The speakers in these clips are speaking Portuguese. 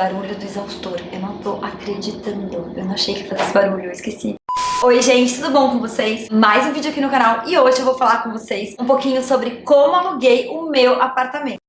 Barulho do exaustor. Eu não tô acreditando. Eu não achei que ia fazer esse barulho, eu esqueci. Oi gente, tudo bom com vocês? Mais um vídeo aqui no canal e hoje eu vou falar com vocês um pouquinho sobre como aluguei o meu apartamento.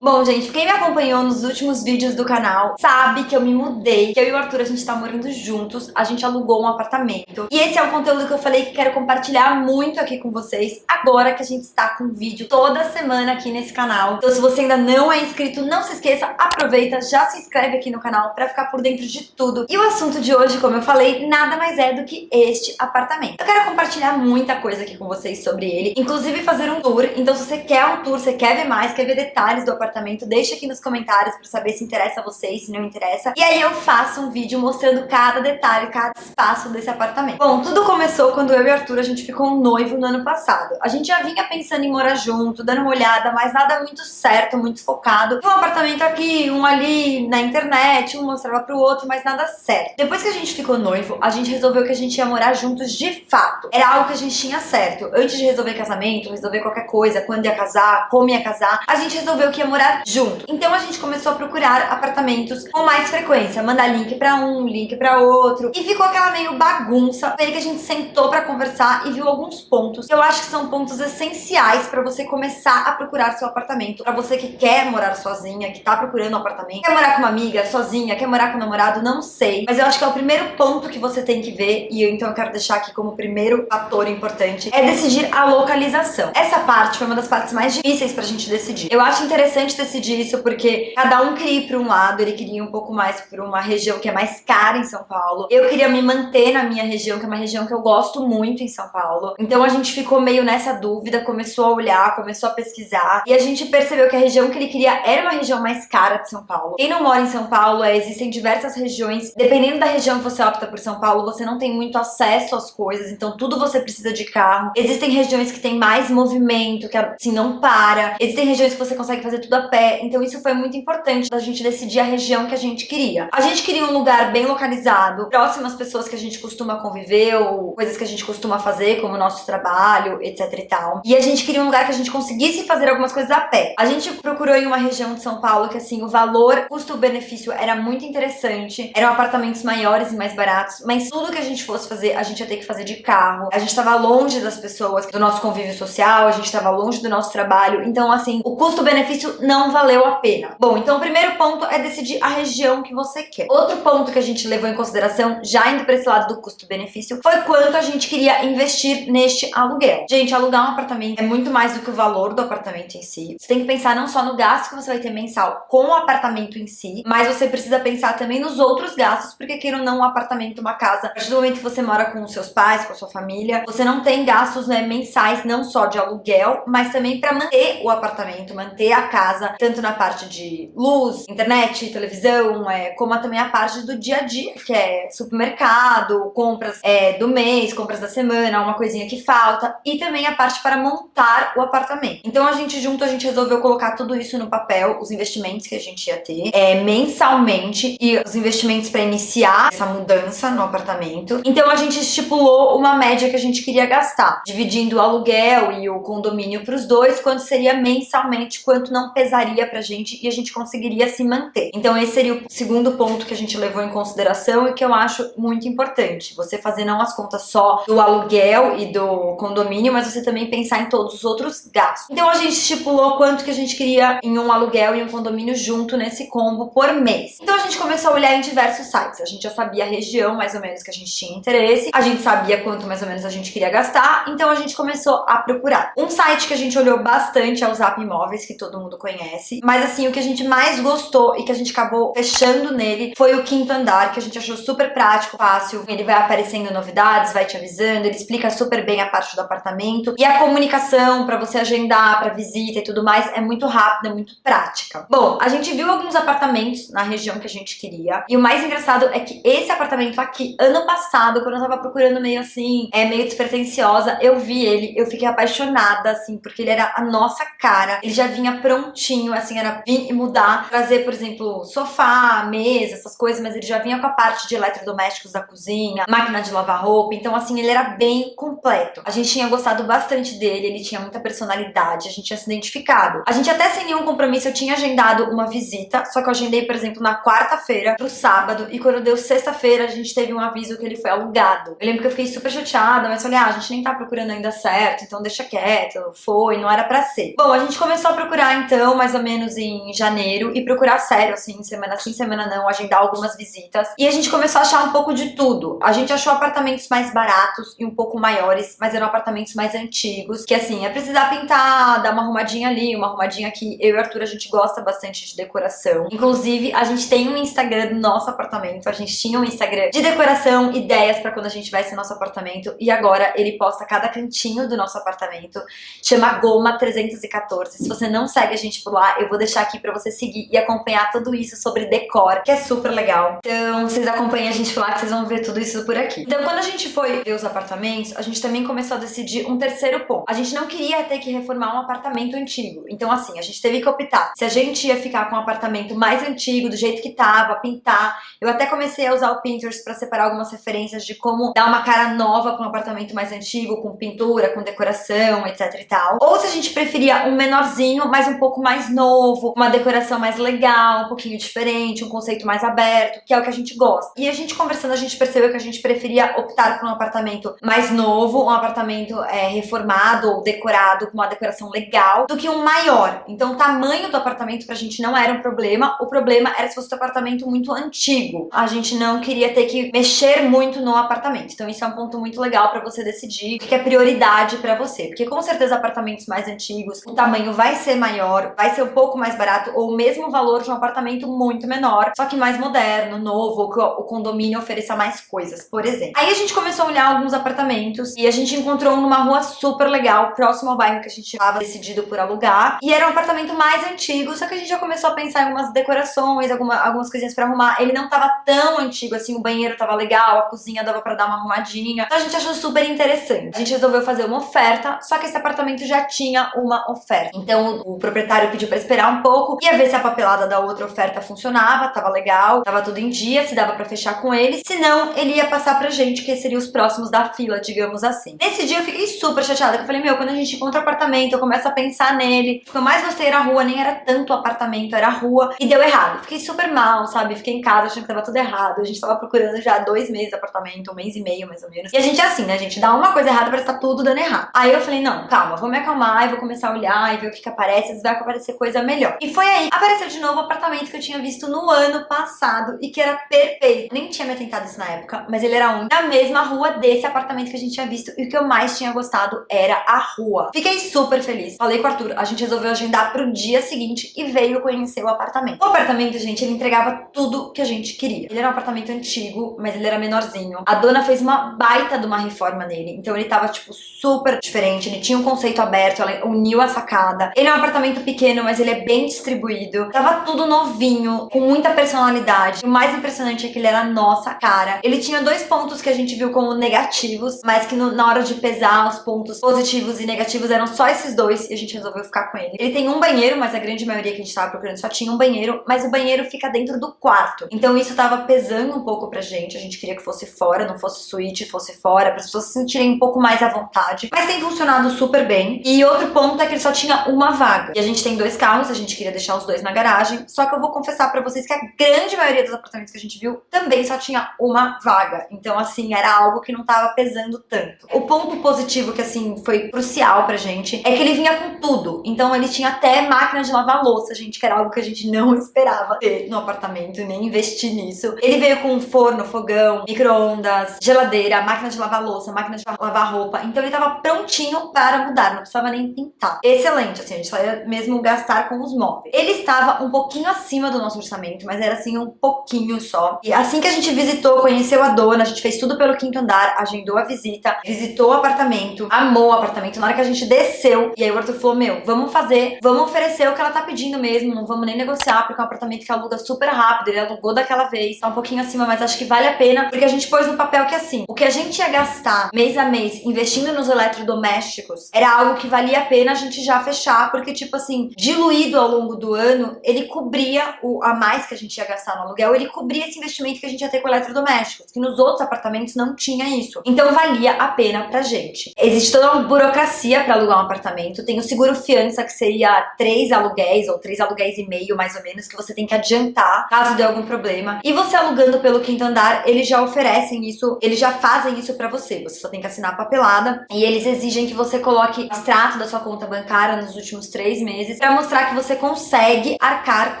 Bom, gente, quem me acompanhou nos últimos vídeos do canal sabe que eu me mudei, que eu e o Arthur, a gente tá morando juntos, a gente alugou um apartamento. E esse é um conteúdo que eu falei que quero compartilhar muito aqui com vocês, agora que a gente está com vídeo toda semana aqui nesse canal. Então se você ainda não é inscrito, não se esqueça, aproveita, já se inscreve aqui no canal pra ficar por dentro de tudo. E o assunto de hoje, como eu falei, nada mais é do que este apartamento. Eu quero compartilhar muita coisa aqui com vocês sobre ele, inclusive fazer um tour. Então se você quer um tour, você quer ver mais, quer ver detalhes do apartamento, deixa aqui nos comentários pra saber se interessa a vocês, se não interessa. E aí eu faço um vídeo mostrando cada detalhe, cada espaço desse apartamento. Bom, tudo começou quando eu e o Arthur, a gente ficou noivo no ano passado. A gente já vinha pensando em morar junto, dando uma olhada, mas nada muito certo, muito focado. Um apartamento aqui, um ali na internet, um mostrava pro outro, mas nada certo. Depois que a gente ficou noivo, a gente resolveu que a gente ia morar juntos de fato. Era algo que a gente tinha certo. Antes de resolver casamento, resolver qualquer coisa, quando ia casar, como ia casar, a gente resolveu que ia morar junto. Então a gente começou a procurar apartamentos com mais frequência, mandar link pra um, link pra outro, e ficou aquela meio bagunça. Foi aí que a gente sentou pra conversar e viu alguns pontos que eu acho que são pontos essenciais pra você começar a procurar seu apartamento. Pra você que quer morar sozinha, que tá procurando um apartamento, quer morar com uma amiga, sozinha, quer morar com um namorado, não sei, mas eu acho que é o primeiro ponto que você tem que ver, e então eu quero deixar aqui como primeiro fator importante, é decidir a localização. Essa parte foi uma das partes mais difíceis pra gente decidir. Eu acho interessante decidir isso porque cada um queria ir para um lado, ele queria ir um pouco mais para uma região que é mais cara em São Paulo. Eu queria me manter na minha região, que é uma região que eu gosto muito em São Paulo. Então a gente ficou meio nessa dúvida, começou a olhar, começou a pesquisar e a gente percebeu que a região que ele queria era uma região mais cara de São Paulo. Quem não mora em São Paulo, existem diversas regiões, dependendo da região que você opta por São Paulo, você não tem muito acesso às coisas, então tudo você precisa de carro. Existem regiões que tem mais movimento, que assim não para. Existem regiões que você consegue fazer tudo a pé, então isso foi muito importante da gente decidir a região que a gente queria. A gente queria um lugar bem localizado, próximo às pessoas que a gente costuma conviver, ou coisas que a gente costuma fazer, como o nosso trabalho, etc e tal. E a gente queria um lugar que a gente conseguisse fazer algumas coisas a pé. A gente procurou em uma região de São Paulo que, assim, o valor, custo-benefício era muito interessante, eram apartamentos maiores e mais baratos, mas tudo que a gente fosse fazer, a gente ia ter que fazer de carro. A gente tava longe das pessoas, do nosso convívio social, a gente tava longe do nosso trabalho, então, assim, o custo-benefício não valeu a pena. Bom, então o primeiro ponto é decidir a região que você quer. Outro ponto que a gente levou em consideração, já indo para esse lado do custo-benefício, foi quanto a gente queria investir neste aluguel. Gente, alugar um apartamento é muito mais do que o valor do apartamento em si. Você tem que pensar não só no gasto que você vai ter mensal com o apartamento em si, mas você precisa pensar também nos outros gastos, porque queira ou não, um apartamento, uma casa, a partir do momento que você mora com os seus pais, com a sua família, você não tem gastos, né, mensais, não só de aluguel, mas também para manter o apartamento, manter a casa, tanto na parte de luz, internet, televisão, como também a parte do dia a dia, que é supermercado, compras do mês, compras da semana, uma coisinha que falta, e também a parte para montar o apartamento. Então a gente resolveu colocar tudo isso no papel, os investimentos que a gente ia ter mensalmente e os investimentos para iniciar essa mudança no apartamento. Então a gente estipulou uma média que a gente queria gastar, dividindo o aluguel e o condomínio para os dois, quanto seria mensalmente, quanto não pesaria pra gente e a gente conseguiria se manter. Então esse seria o segundo ponto que a gente levou em consideração e que eu acho muito importante. Você fazer não as contas só do aluguel e do condomínio, mas você também pensar em todos os outros gastos. Então a gente estipulou quanto que a gente queria em um aluguel e um condomínio junto nesse combo por mês. Então a gente começou a olhar em diversos sites. A gente já sabia a região mais ou menos que a gente tinha interesse, a gente sabia quanto mais ou menos a gente queria gastar, então a gente começou a procurar. Um site que a gente olhou bastante é o Zap Imóveis, que todo mundo conhece, mas assim, o que a gente mais gostou e que a gente acabou fechando nele foi o Quinto Andar, que a gente achou super prático, fácil, ele vai aparecendo novidades, vai te avisando, ele explica super bem a parte do apartamento e a comunicação pra você agendar, pra visita e tudo mais é muito rápida, muito prática. Bom, a gente viu alguns apartamentos na região que a gente queria e o mais engraçado é que esse apartamento aqui, ano passado, quando eu tava procurando meio assim, meio despretensiosa, eu vi ele, eu fiquei apaixonada, assim, porque ele era a nossa cara, ele já vinha prontinho prontinho, assim, era vir e mudar, trazer, por exemplo, sofá, mesa, essas coisas, mas ele já vinha com a parte de eletrodomésticos da cozinha, máquina de lavar roupa, então assim, ele era bem completo. A gente tinha gostado bastante dele, ele tinha muita personalidade, a gente tinha se identificado. A gente até sem nenhum compromisso, eu tinha agendado uma visita, só que eu agendei, por exemplo, na quarta-feira pro sábado, e quando deu sexta-feira, a gente teve um aviso que ele foi alugado. Eu lembro que eu fiquei super chateada, mas falei, a gente nem tá procurando ainda certo, então deixa quieto, foi, não era pra ser. Bom, a gente começou a procurar então, mais ou menos em janeiro, e procurar sério, assim, semana sim, semana não, agendar algumas visitas. E a gente começou a achar um pouco de tudo. A gente achou apartamentos mais baratos e um pouco maiores, mas eram apartamentos mais antigos, que assim, é precisar pintar, dar uma arrumadinha ali, uma arrumadinha aqui. Eu e o Arthur, a gente gosta bastante de decoração. Inclusive, a gente tem um Instagram do nosso apartamento, a gente tinha um Instagram de decoração, ideias pra quando a gente vai ser nosso apartamento, e agora ele posta cada cantinho do nosso apartamento, chama Goma 314. Se você não segue a gente por lá, eu vou deixar aqui pra você seguir e acompanhar tudo isso sobre decor, que é super legal. Então, vocês acompanhem a gente por lá que vocês vão ver tudo isso por aqui. Então, quando a gente foi ver os apartamentos, a gente também começou a decidir um terceiro ponto. A gente não queria ter que reformar um apartamento antigo. Então, assim, a gente teve que optar se a gente ia ficar com um apartamento mais antigo, do jeito que tava, pintar. Eu até comecei a usar o Pinterest pra separar algumas referências de como dar uma cara nova pra um apartamento mais antigo, com pintura, com decoração, etc e tal. Ou se a gente preferia um menorzinho, mas um pouco mais novo, uma decoração mais legal, um pouquinho diferente, um conceito mais aberto, que é o que a gente gosta. E a gente conversando, a gente percebeu que a gente preferia optar por um apartamento mais novo, um apartamento reformado ou decorado com uma decoração legal, do que um maior. Então o tamanho do apartamento pra gente não era um problema, o problema era se fosse um apartamento muito antigo. A gente não queria ter que mexer muito no apartamento. Então isso é um ponto muito legal pra você decidir o que é prioridade pra você, porque com certeza apartamentos mais antigos, o tamanho vai ser maior, vai ser um pouco mais barato, ou o mesmo valor de um apartamento muito menor, só que mais moderno, novo, ou que o condomínio ofereça mais coisas, por exemplo. Aí a gente começou a olhar alguns apartamentos e a gente encontrou um numa rua super legal, próximo ao bairro que a gente estava decidido por alugar, e era um apartamento mais antigo, só que a gente já começou a pensar em algumas decorações, algumas coisinhas pra arrumar. Ele não tava tão antigo assim, o banheiro tava legal, a cozinha dava pra dar uma arrumadinha, então a gente achou super interessante. A gente resolveu fazer uma oferta, só que esse apartamento já tinha uma oferta. Então o proprietário pediu pra esperar um pouco, ia ver se a papelada da outra oferta funcionava, tava legal, tava tudo em dia, se dava pra fechar com ele, se não, ele ia passar pra gente, que seriam os próximos da fila, digamos assim. Nesse dia eu fiquei super chateada, que eu falei, meu, quando a gente encontra apartamento, eu começo a pensar nele. O que eu mais gostei era a rua, nem era tanto o apartamento, era a rua, e deu errado. Fiquei super mal, sabe? Fiquei em casa achando que tava tudo errado. A gente tava procurando já 2 meses de apartamento, 1 mês e meio, mais ou menos. E a gente é assim, né? A gente dá uma coisa errada, parece que tá tudo dando errado. Aí eu falei, não, calma, vou me acalmar e vou começar a olhar e ver o que aparece, às vezes vai aparecer coisa melhor. E foi aí, apareceu de novo o apartamento que eu tinha visto no ano passado e que era perfeito. Nem tinha me atentado isso na época, mas ele era na mesma rua desse apartamento que a gente tinha visto, e o que eu mais tinha gostado era a rua. Fiquei super feliz. Falei com o Arthur, a gente resolveu agendar pro dia seguinte e veio conhecer o apartamento. O apartamento, gente, ele entregava tudo que a gente queria. Ele era um apartamento antigo, mas ele era menorzinho. A dona fez uma baita de uma reforma nele, então ele tava, tipo, super diferente. Ele tinha um conceito aberto, ela uniu a sacada. Ele é um apartamento pequeno, mas ele é bem distribuído. Tava tudo novinho, com muita personalidade. O mais impressionante é que ele era a nossa cara. Ele tinha 2 pontos que a gente viu como negativos, mas que na hora de pesar os pontos positivos e negativos eram só esses 2 e a gente resolveu ficar com ele. Ele tem um banheiro, mas a grande maioria que a gente tava procurando só tinha um banheiro, mas o banheiro fica dentro do quarto. Então isso tava pesando um pouco pra gente. A gente queria que fosse fora, não fosse suíte, fosse fora, para as pessoas se sentirem um pouco mais à vontade. Mas tem funcionado super bem. E outro ponto é que ele só tinha uma vaga. E a gente tem 2 carros, a gente queria deixar os 2 na garagem. Só que eu vou confessar pra vocês que a grande maioria dos apartamentos que a gente viu também só tinha uma vaga. Então, assim, era algo que não tava pesando tanto. O ponto positivo que, assim, foi crucial pra gente é que ele vinha com tudo. Então, ele tinha até máquina de lavar louça, gente, que era algo que a gente não esperava ter no apartamento, nem investir nisso. Ele veio com forno, fogão, micro-ondas, geladeira, máquina de lavar louça, máquina de lavar roupa. Então, ele tava prontinho para mudar, não precisava nem pintar. Excelente, assim, a gente só ia mesmo gastar com os móveis. Ele estava um pouquinho acima do nosso orçamento, mas era, assim, um pouquinho só. E assim que a gente visitou, conheceu a dona, a gente fez tudo pelo 5º andar, agendou a visita, visitou o apartamento, amou o apartamento. Na hora que a gente desceu, e aí o Arthur falou, meu, vamos fazer, vamos oferecer o que ela tá pedindo mesmo, não vamos nem negociar, porque é um apartamento que aluga super rápido, ele alugou daquela vez, tá um pouquinho acima, mas acho que vale a pena, porque a gente pôs no papel que, assim, o que a gente ia gastar mês a mês investindo nos eletrodomésticos era algo que valia a pena a gente já fechar, porque, tipo assim, diluído ao longo do ano, ele cobria o a mais que a gente ia gastar no aluguel, ele cobria esse investimento que a gente ia ter com eletrodomésticos, que nos outros apartamentos não tinha isso. Então valia a pena pra gente. Existe toda uma burocracia pra alugar um apartamento, tem o seguro fiança que seria 3 aluguéis ou 3 aluguéis e meio mais ou menos, que você tem que adiantar caso dê algum problema. E você alugando pelo quinto andar, eles já oferecem isso, eles já fazem isso pra você. Você só tem que assinar a papelada e eles exigem que você coloque o extrato da sua conta bancária nos últimos 3 meses pra mostrar que você consegue arcar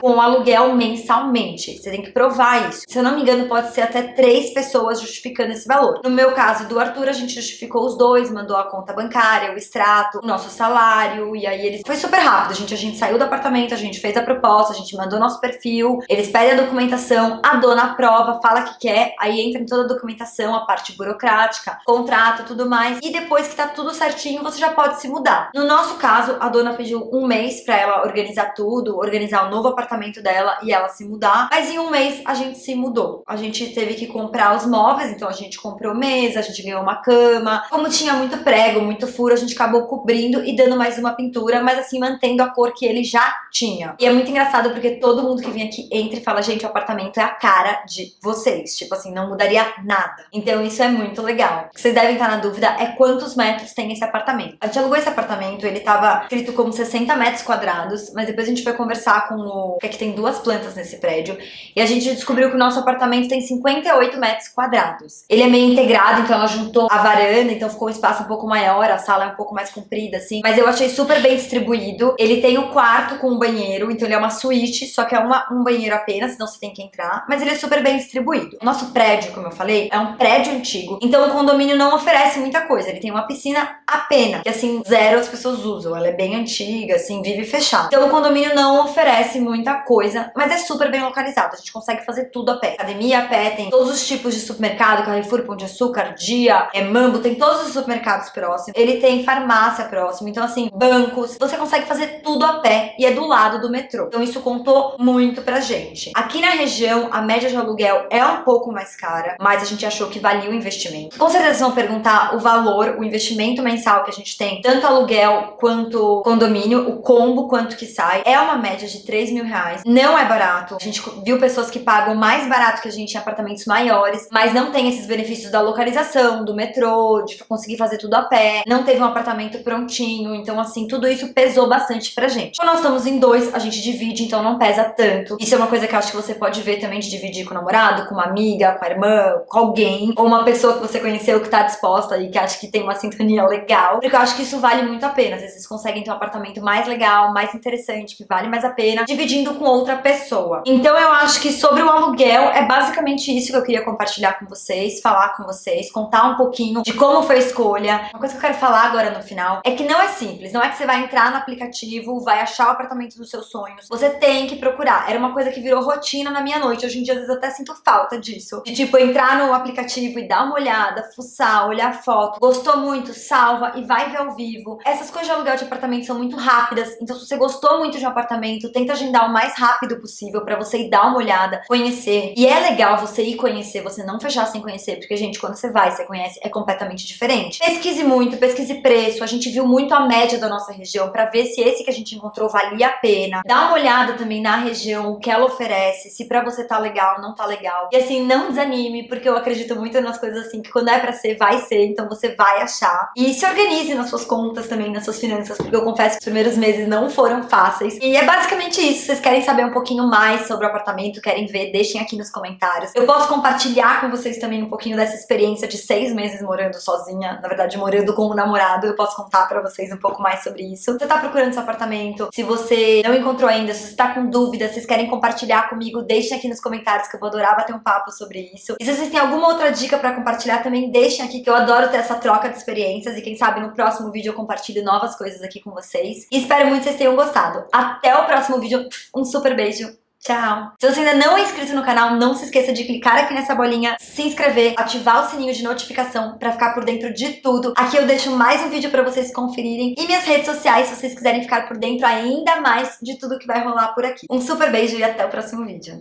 com o aluguel mensalmente. Você tem que provar isso. Se eu não me engano, pode ser até 3 pessoas justificando esse valor. No meu caso do Arthur, a gente justificou os dois, mandou a conta bancária, o extrato, o nosso salário, e aí eles... Foi super rápido, a gente saiu do apartamento, a gente fez a proposta, a gente mandou nosso perfil, eles pedem a documentação, a dona aprova, fala que quer, aí entra em toda a documentação, a parte burocrática, contrato, tudo mais, e depois que tá tudo certinho, você já pode se mudar. No nosso caso, a dona pediu 1 mês pra ela organizar tudo, organizar o novo apartamento dela e ela se mudar, mas em 1 mês a gente se mudou. A gente teve que comprar os móveis, então a gente comprou mesa, a gente ganhou uma cama. Como tinha muito prego, muito furo, a gente acabou cobrindo e dando mais uma pintura, mas assim, mantendo a cor que ele já tinha. E é muito engraçado porque todo mundo que vem aqui entra e fala, gente, o apartamento é a cara de vocês. Tipo assim, não mudaria nada. Então isso é muito legal. O que vocês devem estar na dúvida é quantos metros tem esse apartamento. A gente alugou esse apartamento, ele tava escrito como 60 metros quadrados, mas depois a gente foi conversar com o... porque aqui tem 2 plantas nesse prédio, e a gente descobriu que o nosso apartamento tem 58 metros quadrados. Ele é meio integrado, então ela juntou a varanda, então ficou um espaço um pouco maior, a sala é um pouco mais comprida, assim, mas eu achei super bem distribuído. Ele tem o quarto com um banheiro, então ele é uma suíte, só que é um banheiro apenas, senão você tem que entrar, mas ele é super bem distribuído. O nosso prédio, como eu falei, é um prédio antigo, então o condomínio não oferece muita coisa. Ele tem uma piscina apenas, que assim, 0 as pessoas usam, ela é bem antiga, assim, vive fechada. Então o condomínio não oferece muita coisa, mas é super bem localizado, a gente consegue fazer tudo a pé. Academia a pé, tem todos os tipos de supermercado, Carrefour, Pão de Açúcar, Dia, Mambo, tem todos os supermercados próximos. Ele tem farmácia próximo, então assim, bancos, você consegue fazer tudo a pé e é do lado do metrô. Então isso contou muito pra gente. Aqui na região, a média de aluguel é um pouco mais cara, mas a gente achou que valia o investimento. Com certeza vocês vão perguntar o valor, o investimento mensal que a gente tem, tanto aluguel quanto condomínio, o combo, quanto que sai. É uma média de 3 mil reais. Não é barato. A gente viu pessoas que pagam mais barato que a gente em apartamentos maiores, mas não tem esses benefícios da localização, do metrô, de conseguir fazer tudo a pé, não teve um apartamento prontinho, então assim, tudo isso pesou bastante pra gente. Quando nós estamos em 2, a gente divide, então não pesa tanto. Isso é uma coisa que eu acho que você pode ver também de dividir com o namorado, com uma amiga, com a irmã, com alguém, ou uma pessoa que você conheceu que tá disposta e que acha que tem uma sintonia legal, porque eu acho que isso vale muito a pena. Às vezes vocês conseguem ter um apartamento mais legal, mais interessante, que vale mais a pena, dividindo com outra pessoa. Então eu acho que sobre o aluguel, é basicamente isso que eu queria compartilhar com vocês, falar com vocês, contar um pouquinho de como foi a escolha. Uma coisa que eu quero falar agora no final é que não é simples, não é que você vai entrar no aplicativo, vai achar o apartamento dos seus sonhos. Você tem que procurar. Era uma coisa que virou rotina na minha noite. Hoje em dia, às vezes, eu até sinto falta disso. De, tipo, entrar no aplicativo e dar uma olhada, fuçar, olhar foto. Gostou muito? Salva e vai ver ao vivo. Essas coisas de aluguel de apartamento são muito rápidas. Então, se você gostou muito de um apartamento, tenta agendar o mais rápido possível pra você ir dar uma olhada, conhecer. E é legal você ir conhecer, você não fechar sem conhecer, porque, gente, quando você vai, você conhece, é completamente diferente. Pesquise muito, pesquise preço. A gente viu muito a média da nossa região pra ver se esse que a gente encontrou valia a pena. Dá uma olhada também na região, o que ela oferece, se pra você tá legal, não tá legal. E assim, não desanime, porque eu acredito muito nas coisas assim, que quando é pra ser, vai ser, então você vai achar. E se organize nas suas contas também, nas suas finanças, porque eu confesso que os primeiros meses não foram fáceis. E é basicamente isso. Se vocês querem saber um pouquinho mais sobre o apartamento, querem ver, deixem aqui nos comentários. Eu posso compartilhar com vocês também um pouquinho dessa experiência de 6 meses morando sozinha, na verdade morando com um namorado. Eu posso contar pra vocês um pouco mais sobre isso. Se você tá procurando seu apartamento, se você não encontrou ainda, se você tá com dúvidas, se vocês querem compartilhar comigo, deixem aqui nos comentários que eu vou adorar bater um papo sobre isso. E se vocês têm alguma outra dica pra compartilhar também, deixem aqui, que eu adoro ter essa troca de experiências e quem sabe no próximo vídeo eu compartilho novas coisas aqui com vocês. E espero muito que vocês tenham gostado. Até o próximo vídeo. Um super beijo. Tchau! Se você ainda não é inscrito no canal, não se esqueça de clicar aqui nessa bolinha, se inscrever, ativar o sininho de notificação pra ficar por dentro de tudo. Aqui eu deixo mais um vídeo pra vocês conferirem e minhas redes sociais se vocês quiserem ficar por dentro ainda mais de tudo que vai rolar por aqui. Um super beijo e até o próximo vídeo.